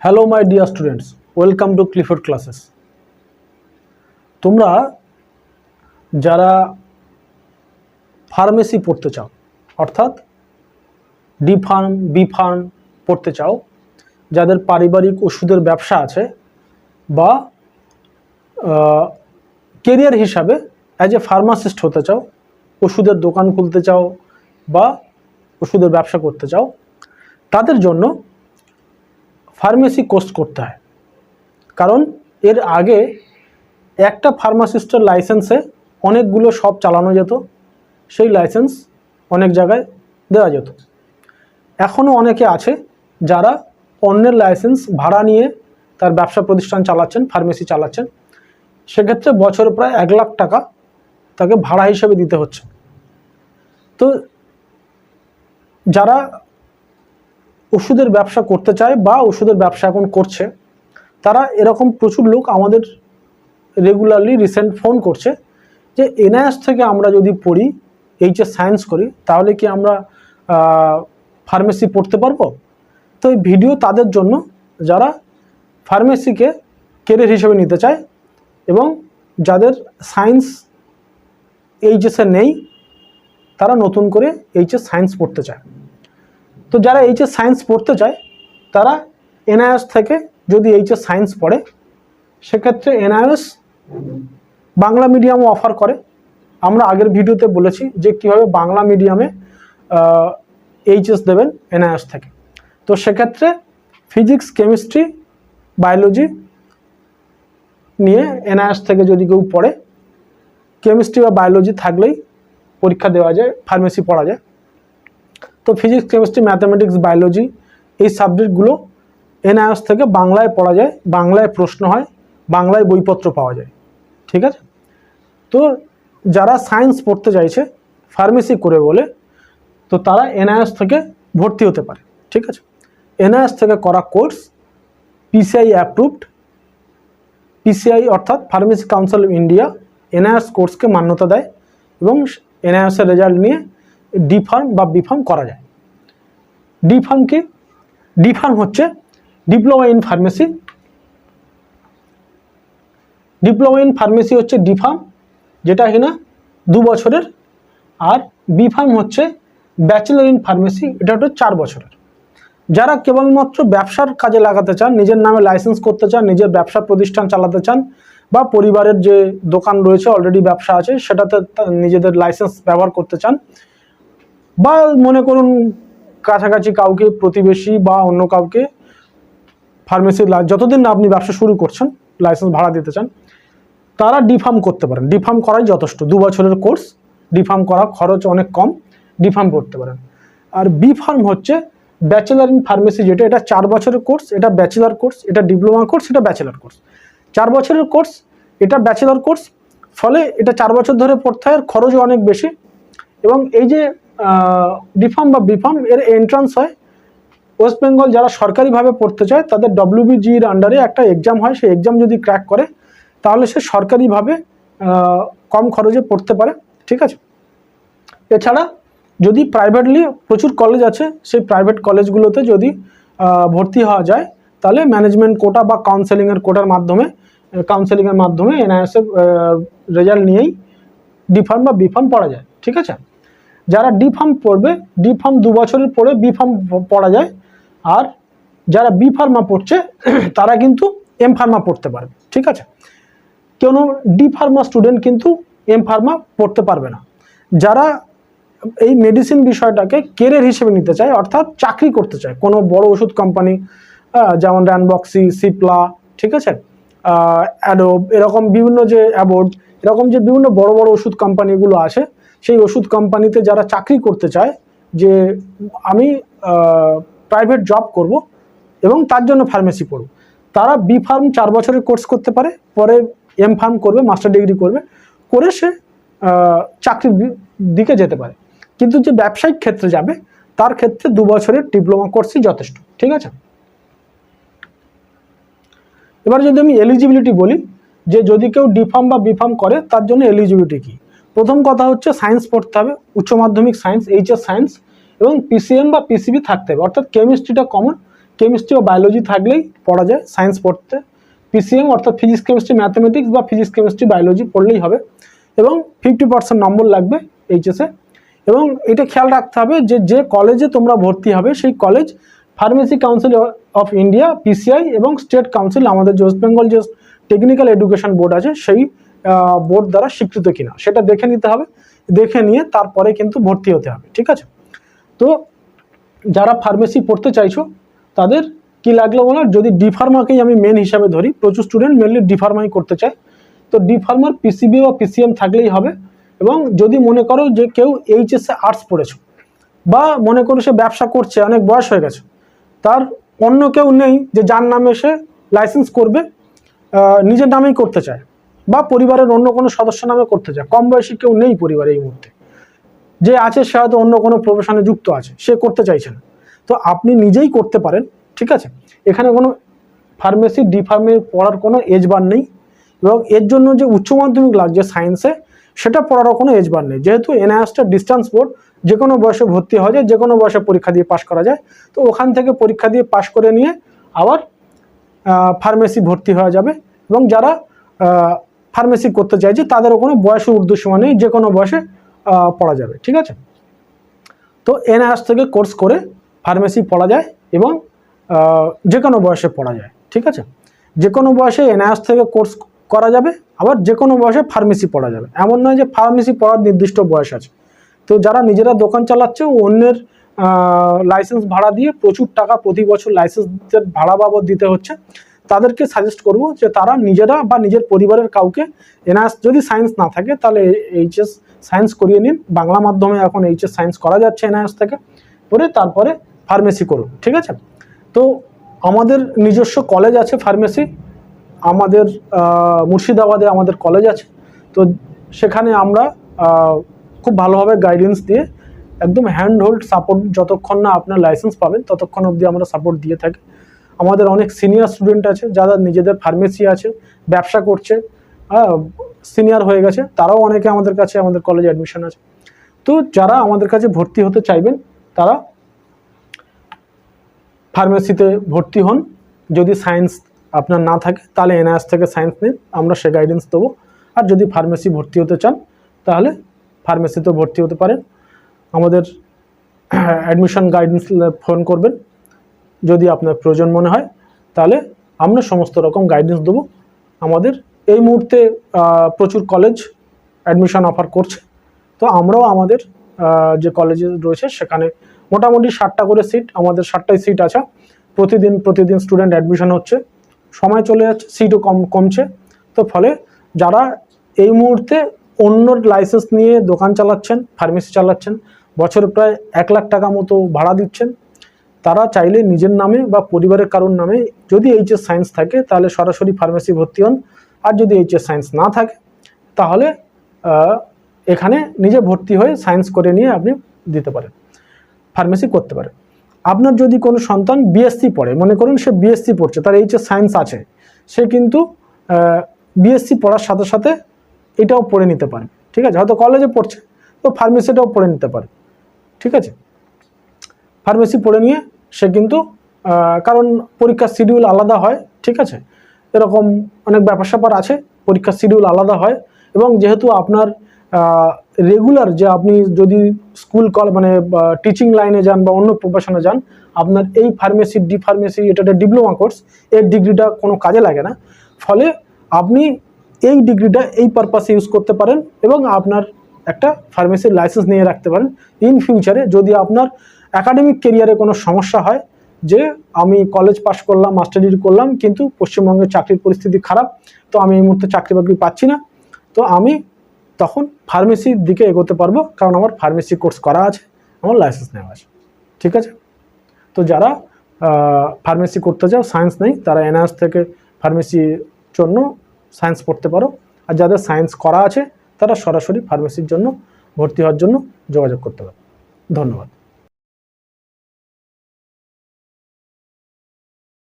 Hello my dear students, welcome to Clifford classes. তোমরা যারা pharmacy পড়তে চাও, অর্থাৎ ডি ফার্ম বি ফার্ম পড়তে চাও, যাদের পারিবারিক ওষুধের ব্যবসা আছে বা কেরিয়ার হিসাবে অ্যাজ এ ফার্মাসিস্ট হতে চাও, ওষুধের দোকান খুলতে চাও বা ওষুধের ব্যবসা করতে চাও, তাদের জন্য ফার্মেসি কোর্স করতে হয়। কারণ এর আগে একটা ফার্মাসিস্টের লাইসেন্সে অনেকগুলো শপ চালানো যেত, সেই লাইসেন্স অনেক জায়গায় দেওয়া যেত। এখনও অনেকে আছে যারা অন্যের লাইসেন্স ভাড়া নিয়ে তার ব্যবসা প্রতিষ্ঠান চালাচ্ছেন, ফার্মেসি চালাচ্ছেন। সেক্ষেত্রে বছরে প্রায় 1 লাখ টাকা তাকে ভাড়া হিসেবে দিতে হচ্ছে। তো যারা ওষুধের ব্যবসা করতে চায় বা ওষুধের ব্যবসা এখন করছে, তারা এরকম প্রচুর লোক আমাদের রেগুলারলি রিসেন্ট ফোন করছে যে এনআইএস থেকে আমরা যদি পড়ি, এইচএস সায়েন্স করি, তাহলে কি আমরা ফার্মেসি পড়তে পারবো? তো এই ভিডিও তাদের জন্য যারা ফার্মেসিকে ক্যারিয়ার হিসেবে নিতে চায় এবং যাদের সায়েন্স এইচএসে নেই, তারা নতুন করে এইচএস সায়েন্স পড়তে চায়। তো যারা এইচএস সায়েন্স পড়তে চায় তারা এনআইএস থেকে যদি এইচএস সায়েন্স পড়ে, সেক্ষেত্রে এনআইএস বাংলা মিডিয়ামও অফার করে। আমরা আগের ভিডিওতে বলেছি যে কীভাবে বাংলা মিডিয়ামে এইচএস দেবেন এনআইএস থেকে। তো সেক্ষেত্রে ফিজিক্স, কেমিস্ট্রি, বায়োলজি নিয়ে এনআইএস থেকে যদি কেউ পড়ে, কেমিস্ট্রি বা বায়োলজি থাকলেই পরীক্ষা দেওয়া যায়, ফার্মেসি পড়া যায়। তো ফিজিক্স, কেমিস্ট্রি, ম্যাথামেটিক্স, বায়োলজি এই সাবজেক্টগুলো এনআইএস থেকে বাংলায় পড়া যায়, বাংলায় প্রশ্ন হয়, বাংলায় বইপত্র পাওয়া যায়। ঠিক আছে? তো যারা সায়েন্স পড়তে চাইছে ফার্মেসি করে বলে, তো তারা এনআইএস থেকে ভর্তি হতে পারে। ঠিক আছে? এনআইএস থেকে করা কোর্স পিসিআই অ্যাপ্রুভড। পিসিআই অর্থাৎ pharmacy council of India NIS কোর্সকে মান্যতা দেয় এবং এনআইএসের রেজাল্ট নিয়ে ডি ফার্ম বা বি ফার্ম করা যায়। ডি ফার্ম কি? ডি ফার্ম হচ্ছে diploma in pharmacy. Diploma in pharmacy হচ্ছে ডি ফার্ম, যেটা কিনা 2 বছরের। আর বি ফার্ম হচ্ছে ব্যাচেলর ইন ফার্মেসি, এটা হচ্ছে 4 বছরের। যারা কেবলমাত্র ব্যবসার কাজে লাগাতে চান, নিজের নামে লাইসেন্স করতে চান, নিজের ব্যবসা প্রতিষ্ঠান চালাতে চান, বা পরিবারের যে দোকান রয়েছে, অলরেডি ব্যবসা আছে, সেটাতে নিজেদের লাইসেন্স ব্যবহার করতে চান, বা মনে করুন কাছাকাছি কাউকে, প্রতিবেশী বা অন্য কাউকে ফার্মেসি যতদিন না আপনি ব্যবসা শুরু করছেন লাইসেন্স ভাড়া দিতে চান, তারা ডি ফার্ম করতে পারেন। ডি ফার্ম করাই যথেষ্ট, 2 বছরের কোর্স। ডি ফার্ম করা খরচ অনেক কম, ডি ফার্ম করতে পারেন। আর বি ফার্ম হচ্ছে ব্যাচেলার ইন ফার্মেসি, যেটা এটা 4 বছরের কোর্স, এটা ব্যাচেলার কোর্স, এটা ডিপ্লোমা কোর্স, এটা ব্যাচেলার কোর্স। 4 বছরের কোর্স, এটা ব্যাচেলার কোর্স, ফলে এটা 4 বছর ধরে পড়তে হয়, খরচও অনেক বেশি। এবং এই যে ডি ফার্ম বা বি ফার্ম, এর এন্ট্রান্স হয় ওয়েস্ট বেঙ্গল যারা সরকারিভাবে পড়তে চায় তাদের ডব্লিউবিজির আন্ডারে একটা এক্সাম হয়। সেই এক্সাম যদি ক্র্যাক করে তাহলে সে সরকারিভাবে কম খরচে পড়তে পারে। ঠিক আছে? এছাড়া যদি প্রাইভেটলি প্রচুর কলেজ আছে, সেই প্রাইভেট কলেজগুলোতে যদি ভর্তি হওয়া যায়, তাহলে ম্যানেজমেন্ট কোটা বা কাউন্সেলিংয়ের মাধ্যমে এনআইএসের রেজাল্ট নিয়েই ডি ফার্ম বা বি ফার্ম পড়া যায়। ঠিক আছে? যারা ডি ফার্ম পড়বে, ডি ফার্ম 2 বছরের পরে বি ফার্ম পড়া যায়। আর যারা বি ফার্মা পড়ছে তারা কিন্তু এম ফার্মা পড়তে পারবে। ঠিক আছে? কোনো ডি ফার্মা স্টুডেন্ট কিন্তু এম ফার্মা পড়তে পারবে না। যারা এই মেডিসিন বিষয়টাকে কেরিয়ার হিসেবে নিতে চায়, অর্থাৎ চাকরি করতে চায়, কোনো বড় ওষুধ কোম্পানি যেমন র্যানবক্সি, সিপ্লা, ঠিক আছে, অ্যাডোব, এরকম বিভিন্ন যে অ্যাবোর্ড, এরকম যে বিভিন্ন বড় বড় ওষুধ কোম্পানিগুলো আছে, সেই ওষুধ কোম্পানিতে যারা চাকরি করতে চায় যে আমি প্রাইভেট জব করব এবং তার জন্য ফার্মেসি পড়ব, তারা বি ফার্ম 4 বছরের কোর্স করতে পারে, পরে এম ফার্ম করবে, মাস্টার ডিগ্রি করবে, করে সে চাকরির দিকে যেতে পারে। কিন্তু যে ব্যবসায়িক ক্ষেত্রে যাবে তার ক্ষেত্রে 2 বছরের ডিপ্লোমা কোর্সই যথেষ্ট। ঠিক আছে? এবার যদি আমি এলিজিবিলিটি বলি, যে যদি কেউ ডি ফার্ম বা বি ফার্ম করে তার জন্য এলিজিবিলিটি কি? প্রথম কথা হচ্ছে সায়েন্স পড়তে হবে, উচ্চ মাধ্যমিক সায়েন্স, এইচএস সায়েন্স, এবং পিসিএম বা পিসিবি থাকতে হবে, অর্থাৎ কেমিস্ট্রিটা কমন, কেমিস্ট্রি ও বায়োলজি থাকলেই পড়া যায় সায়েন্স পড়তে। পিসিএম অর্থাৎ ফিজিক্স কেমিস্ট্রি ম্যাথমেটিক্স বা ফিজিক্স কেমিস্ট্রি বায়োলজি পড়লেই হবে, এবং 50% নম্বর লাগবে এইচএসে। এবং এটা খেয়াল রাখতে হবে যে যে কলেজে তোমরা ভর্তি হবে সেই college pharmacy council of India PCI এবং স্টেট কাউন্সিল আমাদের যে ওয়েস্ট বেঙ্গল যে টেকনিক্যাল এডুকেশন বোর্ড আছে সেই বোর্ড দ্বারা স্বীকৃত কিনা সেটা দেখে নিতে হবে, দেখে নিয়ে তারপরে কিন্তু ভর্তি হতে হবে, ঠিক আছে। তো যারা ফার্মেসি পড়তে চাইছো তাদের কি লাগলো বলার, যদি ডি ফার্মাকেই আমি মেন হিসাবে ধরি, প্রচুর স্টুডেন্ট মেনলি ডি ফার্মাই করতে চায়, তো ডি ফার্মার পিসিবি বা পিসিএম থাকলেই হবে। এবং যদি মনে করো যে কেউ এইচএসে আর্টস পড়েছো বা মনে করো সে ব্যবসা করছে, অনেক বয়স হয়ে গেছে, তার অন্য কেউ নেই যে যার নামে সে লাইসেন্স করবে, নিজের নামেই করতে চায় বা পরিবারের অন্য কোনো সদস্য নামে করতে চায়, কম বয়সী কেউ নেই পরিবারে এই মুহূর্তে, যে আছে সে হয়তো অন্য কোনো প্রফেশনে যুক্ত আছে, সে করতে চাইছে না, তো আপনি নিজেই করতে পারেন, ঠিক আছে। এখানে কোনো ফার্মেসি ডি ফার্মে পড়ার কোনো এজ বার নেই, এবং এর জন্য যে উচ্চ মাধ্যমিক লাগছে সায়েন্সে সেটা পড়ারও কোনো এজ বার নেই, যেহেতু এনআইএসটা ডিস্টেন্স বোর্ড, যে কোনো বয়সে ভর্তি হওয়া যায়, যে কোনো বয়সে পরীক্ষা দিয়ে পাশ করা যায়, তো ওখান থেকে পরীক্ষা দিয়ে পাশ করে নিয়ে আবার ফার্মেসি ভর্তি হওয়া যাবে। এবং যারা ফার্মেসি করতে চাইছে তাদেরও কোনো বয়সের ঊর্ধ্বসীমা নেই, যে কোনো বয়সে পড়া যাবে, ঠিক আছে। তো এনআইএস থেকে কোর্স করে ফার্মেসি পড়া যায় এবং যে কোনো বয়সে পড়া যায়, ঠিক আছে। যে কোনো বয়সে এনআইএস থেকে কোর্স করা যাবে, আবার যে কোনো বয়সে ফার্মেসি পড়া যাবে, এমন নয় যে ফার্মেসি পড়ার নির্দিষ্ট বয়স আছে। তো যারা নিজেরা দোকান চালাচ্ছে, অন্যের লাইসেন্স ভাড়া দিয়ে প্রচুর টাকা প্রতি বছর লাইসেন্সের ভাড়া বাবদ দিতে হচ্ছে, তাদেরকে সাজেস্ট করব যে তারা নিজেরা বা নিজের পরিবারের কাউকে এনআইএস যদি সায়েন্স না থাকে তাহলে এইচএস সায়েন্স করিয়ে নিন, বাংলা মাধ্যমে এখন এইচএস সায়েন্স করা যাচ্ছে এনআইএস থেকে, করে তারপরে ফার্মেসি করুন, ঠিক আছে। তো আমাদের নিজস্ব কলেজ আছে ফার্মেসি, আমাদের মুর্শিদাবাদে আমাদের কলেজ আছে, তো সেখানে আমরা খুব ভালোভাবে গাইডেন্স দিয়ে একদম হ্যান্ড হোল্ড সাপোর্ট, যতক্ষণ না আপনার লাইসেন্স পাবেন ততক্ষণ অবধি আমরা সাপোর্ট দিয়ে থাকি। আমাদের অনেক সিনিয়র স্টুডেন্ট আছে যারা নিজেদের ফার্মেসি আছে, ব্যবসা করছে, সিনিয়র হয়ে গেছে, তারাও অনেকে আমাদের কাছে আমাদের কলেজে অ্যাডমিশন আছে। তো যারা আমাদের কাছে ভর্তি হতে চাইবেন তারা ফার্মেসিতে ভর্তি হন। যদি সায়েন্স আপনার না থাকে তাহলে এনআইএস থেকে সায়েন্স নিন, আমরা সে গাইডেন্স দেবো। আর যদি ফার্মেসি ভর্তি হতে চান তাহলে ফার্মেসিতেও ভর্তি হতে পারেন, আমাদের অ্যাডমিশন গাইডেন্স ফোন করবেন যদি আপনার প্রয়োজন মনে হয়, তাহলে আমরা সমস্ত রকম গাইডেন্স দেবো। আমাদের এই মুহূর্তে প্রচুর কলেজ অ্যাডমিশন অফার করছে, তো আমরাও আমাদের যে কলেজে রয়েছে সেখানে মোটামুটি 60টা করে সিট, আমাদের 60টাই সিট আছে, প্রতিদিন স্টুডেন্ট অ্যাডমিশন হচ্ছে, সময় চলে যাচ্ছে, সিটও কমছে। তো ফলে যারা এই মুহূর্তে অন্য লাইসেন্স নিয়ে দোকান চালাচ্ছেন, ফার্মেসি চালাচ্ছেন, বছরে প্রায় 1 লাখ টাকা মতো ভাড়া দিচ্ছেন, তারা চাইলে নিজের নামে বা পরিবারের কারোর নামে যদি এইচএস সায়েন্স থাকে তাহলে সরাসরি ফার্মেসি ভর্তি হন, আর যদি এইচএস সায়েন্স না থাকে তাহলে এখানে নিজে ভর্তি হয়ে সায়েন্স করে নিয়ে আপনি দিতে পারেন, ফার্মেসি করতে পারেন। আপনার যদি কোনো সন্তান বিএসসি পড়ে, মনে করুন সে বিএসসি পড়ছে, তার এইচএস সায়েন্স আছে, সে কিন্তু বিএসসি পড়ার সাথে সাথে এটাও পড়ে নিতে পারে, ঠিক আছে। হয়তো কলেজে পড়ছে তো ফার্মেসিটাও পড়ে নিতে পারে, ঠিক আছে। ফার্মেসি পড়ে নিয়ে সে কিন্তু কারণ পরীক্ষার শিডিউল আলাদা হয়, ঠিক আছে, এরকম অনেক ব্যাপার স্যাপার আছে, পরীক্ষার শিডিউল আলাদা হয়। এবং যেহেতু আপনার রেগুলার যে আপনি যদি স্কুল মানে টিচিং লাইনে যান বা অন্য প্রফেশনে যান, আপনার এই ফার্মেসি ডি ফার্মেসি এটা একটা ডিপ্লোমা কোর্স, এর ডিগ্রিটা কোনো কাজে লাগে না, ফলে আপনি এই ডিগ্রিটা এই পারপাসে ইউজ করতে পারেন এবং আপনার একটা ফার্মেসির লাইসেন্স নিয়ে রাখতে পারেন। ইন ফিউচারে যদি আপনার একাডেমিক কেরিয়ারে কোনো সমস্যা হয়, যে আমি কলেজ পাশ করলাম, মাস্টার ডিগ্রি করলাম, কিন্তু পশ্চিমবঙ্গের চাকরির পরিস্থিতি খারাপ, তো আমি এই মুহূর্তে চাকরি বাকরি পাচ্ছি না, তো আমি তখন ফার্মেসির দিকে এগোতে পারবো, কারণ আমার ফার্মেসি কোর্স করা আছে, আমার লাইসেন্স নেওয়া আছে, ঠিক আছে। তো যারা ফার্মেসি করতে চাও, সায়েন্স নেই, তারা এনআইএস থেকে ফার্মেসির জন্য সায়েন্স পড়তে পারো, আর যাদের সায়েন্স করা আছে তারা সরাসরি ফার্মেসির জন্য ভর্তি হওয়ার জন্য যোগাযোগ করতে পারো। ধন্যবাদ।